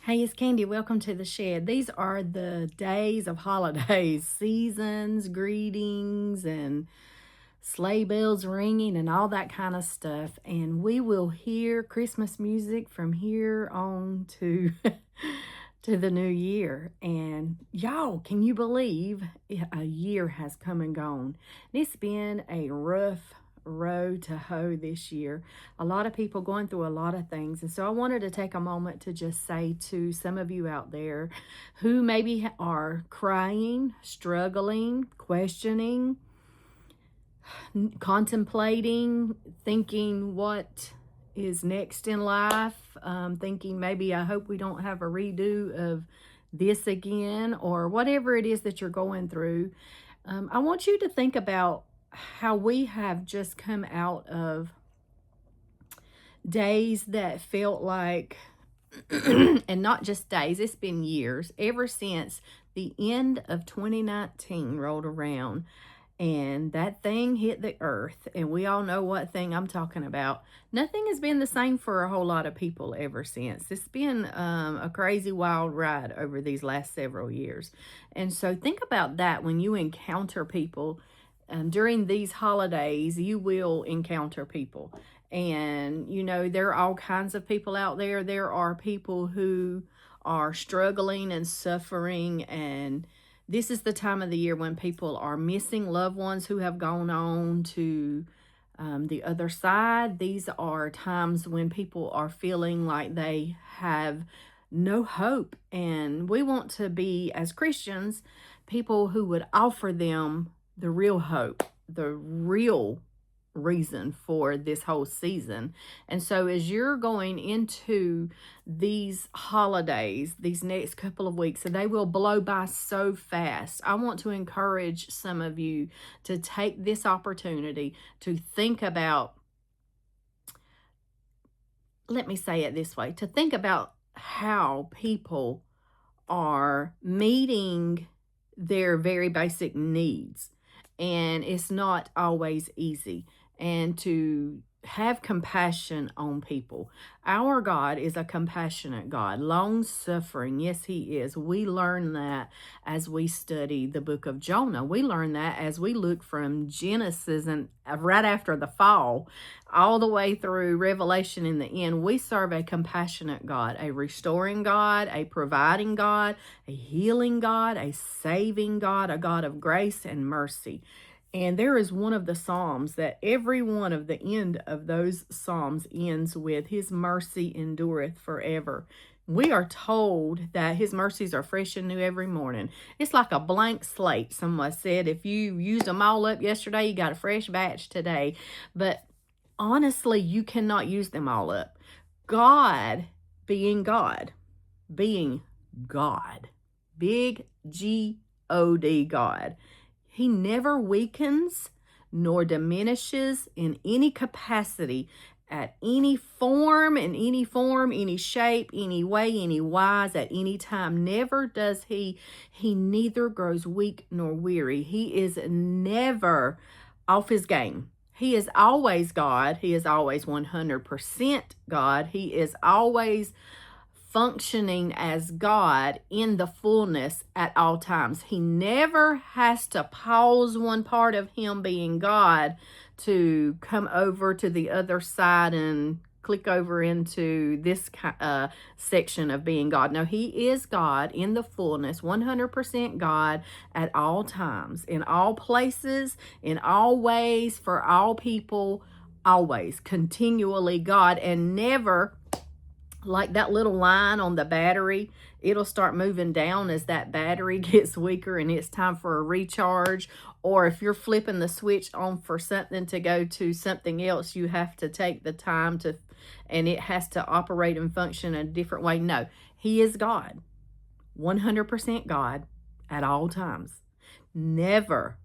Hey, it's Candy. Welcome to the shed. These are the days of holidays, seasons, greetings, and sleigh bells ringing, and all that kind of stuff. And we will hear Christmas music from here on to to the new year. And y'all, can you believe a year has come and gone? And it's been a rough road to hoe this year. A lot of people going through a lot of things. And so I wanted to take a moment to just say to some of you out there who maybe are crying, struggling, questioning, contemplating, thinking what is next in life, thinking maybe I hope we don't have a redo of this again, or whatever it is that you're going through. I want you to think about how we have just come out of days that felt like, and not just days, it's been years, ever since the end of 2019 rolled around and that thing hit the earth. And we all know what thing I'm talking about. Nothing has been the same for a whole lot of people ever since. It's been a crazy, wild ride over these last several years. And so think about that when you encounter people. During these holidays, you will encounter people. And, there are all kinds of people out there. There are people who are struggling and suffering, and this is the time of the year when people are missing loved ones who have gone on to the other side. These are times when people are feeling like they have no hope. And we want to be, as Christians, people who would offer them the real hope, the real reason for this whole season. And so as you're going into these holidays, these next couple of weeks, and they will blow by so fast, I want to encourage some of you to take this opportunity to think about, let me say it this way, to think about how people are meeting their very basic needs. And it's not always easy. And to have compassion on people. Our God is a compassionate God, long suffering. Yes, He is. We learn that as we study the book of Jonah. We learn that as we look from Genesis and right after the fall, all the way through Revelation in the end. We serve a compassionate God, a restoring God, a providing God, a healing God, a saving God, a God of grace and mercy. And there is one of the Psalms that every one of the end of those Psalms ends with, His mercy endureth forever. We are told that His mercies are fresh and new every morning. It's like a blank slate. Someone said, if you used them all up yesterday, you got a fresh batch today. But honestly, you cannot use them all up. God, being God, being God, big G-O-D, God, He never weakens nor diminishes in any capacity, at any form, any shape, any way, any wise, at any time. Never does He neither grows weak nor weary. He is never off His game. He is always God. He is always 100% God. He is always functioning as God in the fullness at all times. He never has to pause one part of Him being God to come over to the other side and click over into this section of being God. No, He is God in the fullness, 100% God at all times, in all places, in all ways, for all people, always, continually God, and never, like that little line on the battery, it'll start moving down as that battery gets weaker and it's time for a recharge. Or if you're flipping the switch on for something to go to something else, you have to take the time to, and it has to operate and function in a different way. No, He is God, 100% God at all times. Never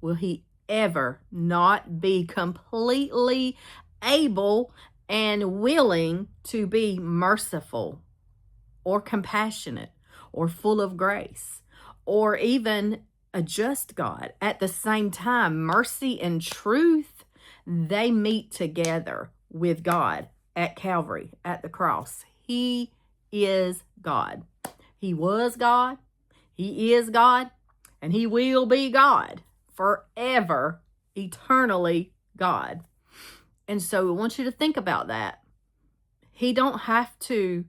will He ever not be completely able and willing to be merciful or compassionate or full of grace or even a just God. At the same time, mercy and truth, they meet together with God at Calvary, at the cross. He is God. He was God, he is God, and he will be God forever, eternally God. And so I want you to think about that. He don't have to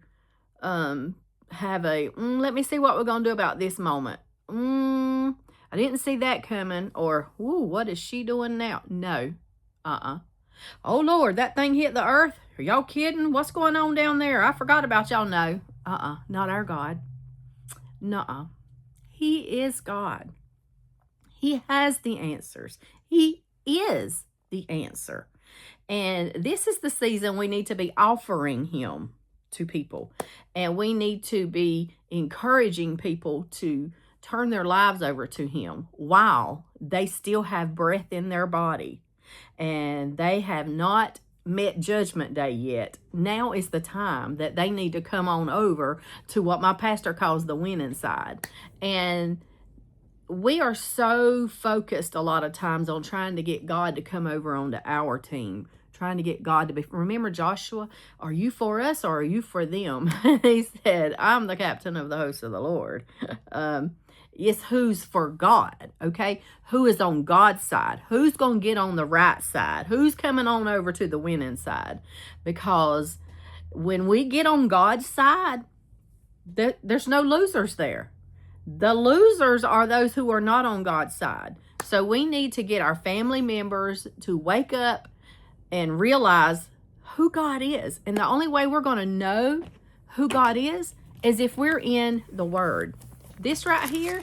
have a, let me see what we're going to do about this moment. I didn't see that coming, or, ooh, what is she doing now? No. Oh, Lord, that thing hit the earth. Are y'all kidding? What's going on down there? I forgot about y'all. No. Not our God. Nuh-uh. He is God. He has the answers. He is the answer. And this is the season we need to be offering him to people. And we need to be encouraging people to turn their lives over to him while they still have breath in their body. And they have not met Judgment Day yet. Now is the time that they need to come on over to what my pastor calls the winning side. And we are so focused a lot of times on trying to get God to come over onto our team, trying to get God to be, remember Joshua, are you for us or are you for them? He said, I'm the captain of the host of the Lord. It's who's for God, okay? Who is on God's side? Who's going to get on the right side? Who's coming on over to the winning side? Because when we get on God's side, there's no losers there. The losers are those who are not on God's side. So we need to get our family members to wake up and realize who God is. And the only way we're going to know who God is if we're in the Word. This right here,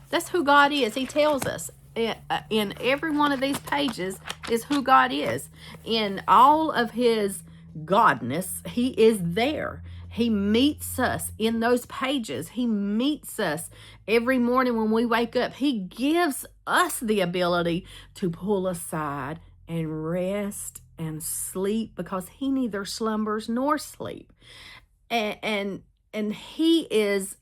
that's who God is. He tells us in every one of these pages is who God is. In all of his godness, he is there. He meets us in those pages. He meets us every morning when we wake up. He gives us the ability to pull aside and rest and sleep because he neither slumbers nor sleep. And he is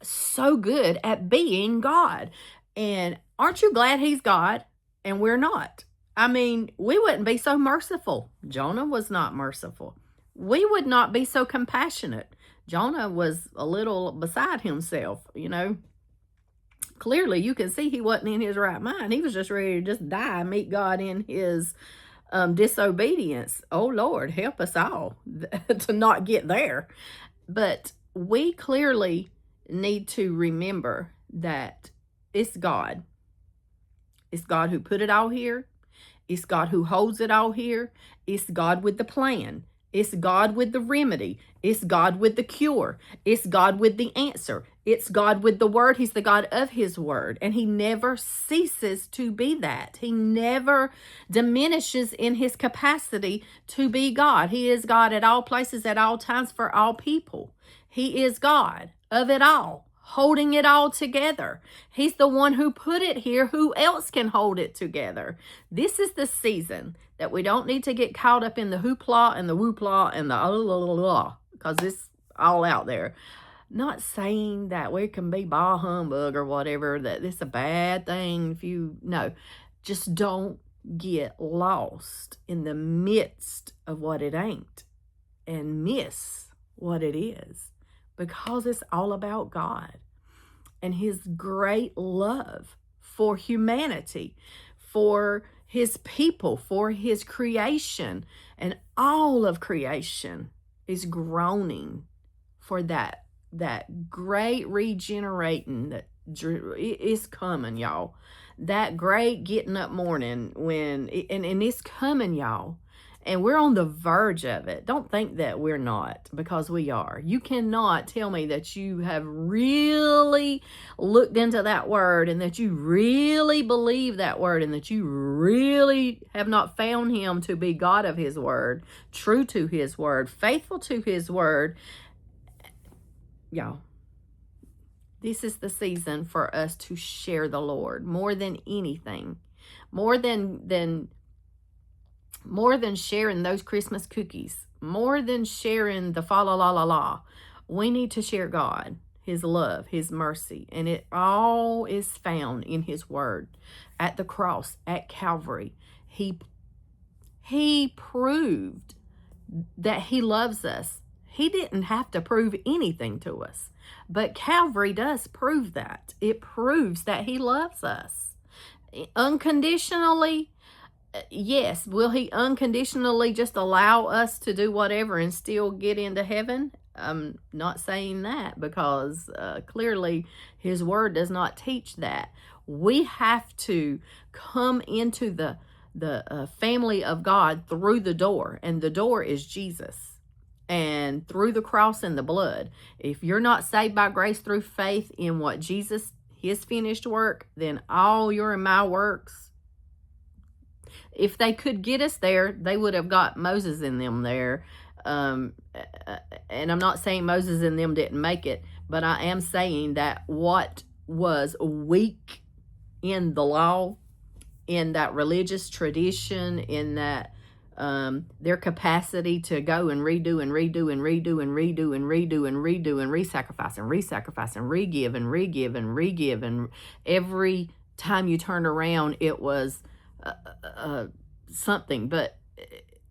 so good at being God. And aren't you glad he's God and we're not? I mean, we wouldn't be so merciful. Jonah was not merciful. We would not be so compassionate. Jonah was a little beside himself, you know. Clearly, you can see he wasn't in his right mind. He was just ready to just die and meet God in his disobedience. Oh, Lord, help us all to not get there. But we clearly need to remember that it's God. It's God who put it all here. It's God who holds it all here. It's God with the plan. It's God with the remedy. It's God with the cure. It's God with the answer. It's God with the word. He's the God of his word. And he never ceases to be that. He never diminishes in his capacity to be God. He is God at all places, at all times, for all people. He is God of it all, holding it all together. He's the one who put it here. Who else can hold it together? This is the season that we don't need to get caught up in the hoopla and the whoopla and the because it's all out there. Not saying that we can be bah humbug or whatever, that it's a bad thing if you, no. Just don't get lost in the midst of what it ain't and miss what it is, because it's all about God and his great love for humanity, for his people, for his creation. And all of creation is groaning for that great regenerating that is coming, y'all. That great getting up morning when, and it's coming, y'all. And we're on the verge of it. Don't think that we're not, because we are. You cannot tell me that you have really looked into that word and that you really believe that word and that you really have not found him to be God of his word, true to his word, faithful to his word. Y'all, this is the season for us to share the Lord more than anything, more than sharing those Christmas cookies, more than sharing the fa la la la la. We need to share God, his love, his mercy, and it all is found in his word. At the cross, at Calvary, he proved that he loves us. He didn't have to prove anything to us. But Calvary does prove that. It proves that he loves us. Unconditionally, yes. Will he unconditionally just allow us to do whatever and still get into heaven? I'm not saying that, because clearly his word does not teach that. We have to come into the family of God through the door, and the door is Jesus, and through the cross and the blood. If you're not saved by grace through faith in what Jesus, his finished work, then all your and my works, if they could get us there, they would have got Moses in them there. And I'm not saying Moses and them didn't make it, but I am saying that what was weak in the law, in that religious tradition, in that their capacity to go and redo and redo and redo and redo and redo and redo and re-sacrifice and re-sacrifice and re-give and re-give and re-give, and every time you turn around it was something. But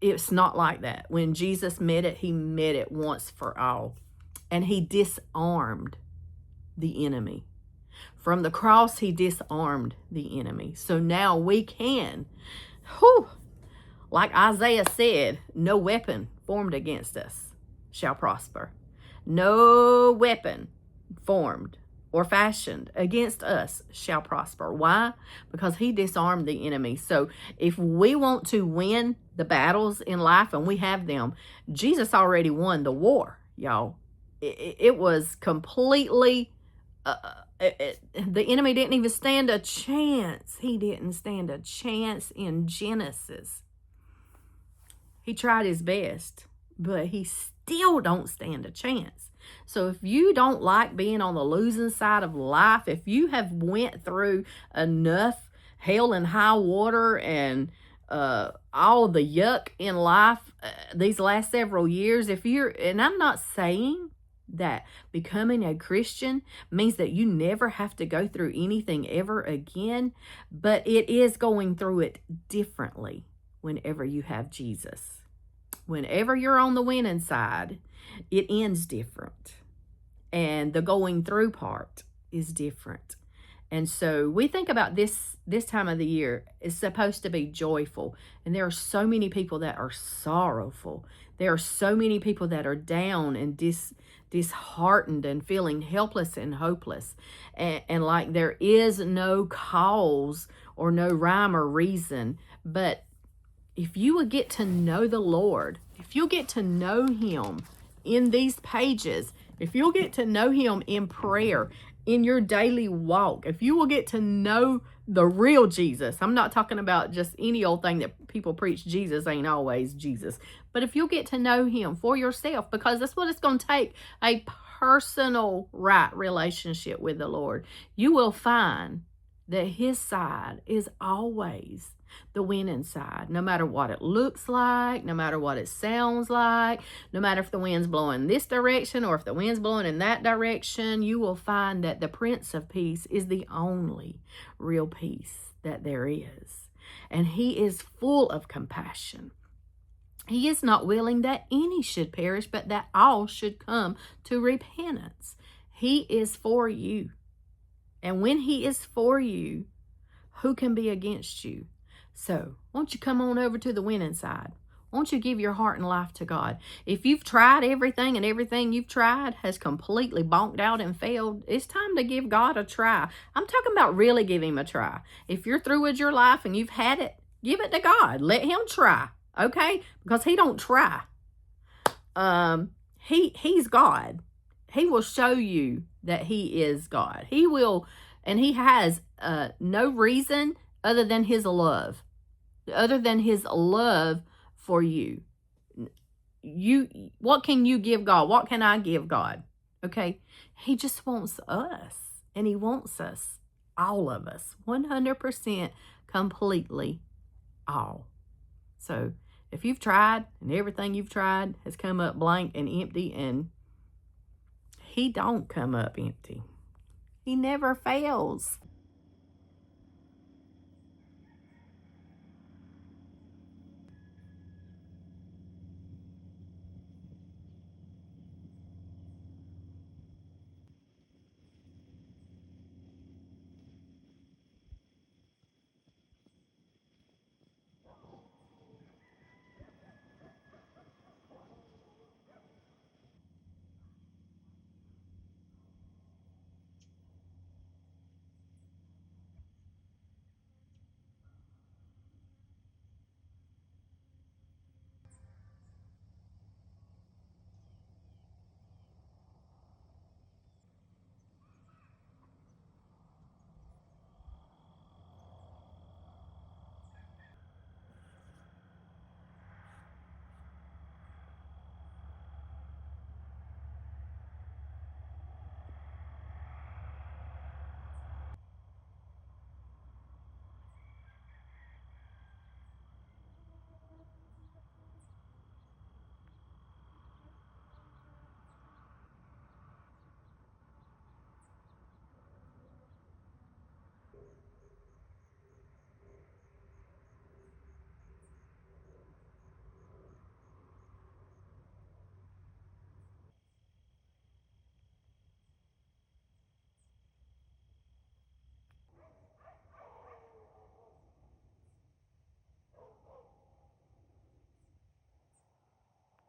it's not like that. When Jesus met it, he met it once for all, and he disarmed the enemy. From the cross, he disarmed the enemy. So now we can, like Isaiah said, no weapon formed against us shall prosper. No weapon formed or fashioned against us shall prosper. Why? Because he disarmed the enemy. So if we want to win the battles in life, and we have them, Jesus already won the war, y'all. It was completely... the enemy didn't even stand a chance. He didn't stand a chance in Genesis. He tried his best, but he still don't stand a chance. So if you don't like being on the losing side of life, if you have went through enough hell and high water and all the yuck in life these last several years, and I'm not saying that becoming a Christian means that you never have to go through anything ever again, but it is going through it differently whenever you have Jesus. Whenever you're on the winning side, it ends different, and the going through part is different. And so we think about this time of the year is supposed to be joyful, and there are so many people that are sorrowful. There are so many people that are down and disheartened and feeling helpless and hopeless, and like there is no cause or no rhyme or reason. But if you would get to know the Lord, if you'll get to know him in these pages, if you'll get to know him in prayer, in your daily walk, if you will get to know the real Jesus, I'm not talking about just any old thing that people preach. Jesus ain't always Jesus. But if you'll get to know him for yourself, because that's what it's going to take, a personal right relationship with the Lord, you will find that his side is always the winning side, no matter what it looks like, no matter what it sounds like, no matter if the wind's blowing this direction or if the wind's blowing in that direction. You will find that the Prince of Peace is the only real peace that there is. And he is full of compassion. He is not willing that any should perish, but that all should come to repentance. He is for you. And when he is for you, who can be against you? So, won't you come on over to the winning side? Won't you give your heart and life to God? If you've tried everything and everything you've tried has completely bonked out and failed, it's time to give God a try. I'm talking about really giving him a try. If you're through with your life and you've had it, give it to God. Let him try, okay? Because he don't try. He's God. He will show you that he is God. He will, and he has no reason other than his love. Other than his love for you. What can you give God? What can I give God? Okay? He just wants us. And he wants us, all of us, 100% completely all. So if you've tried and everything you've tried has come up blank and empty, and he don't come up empty. He never fails.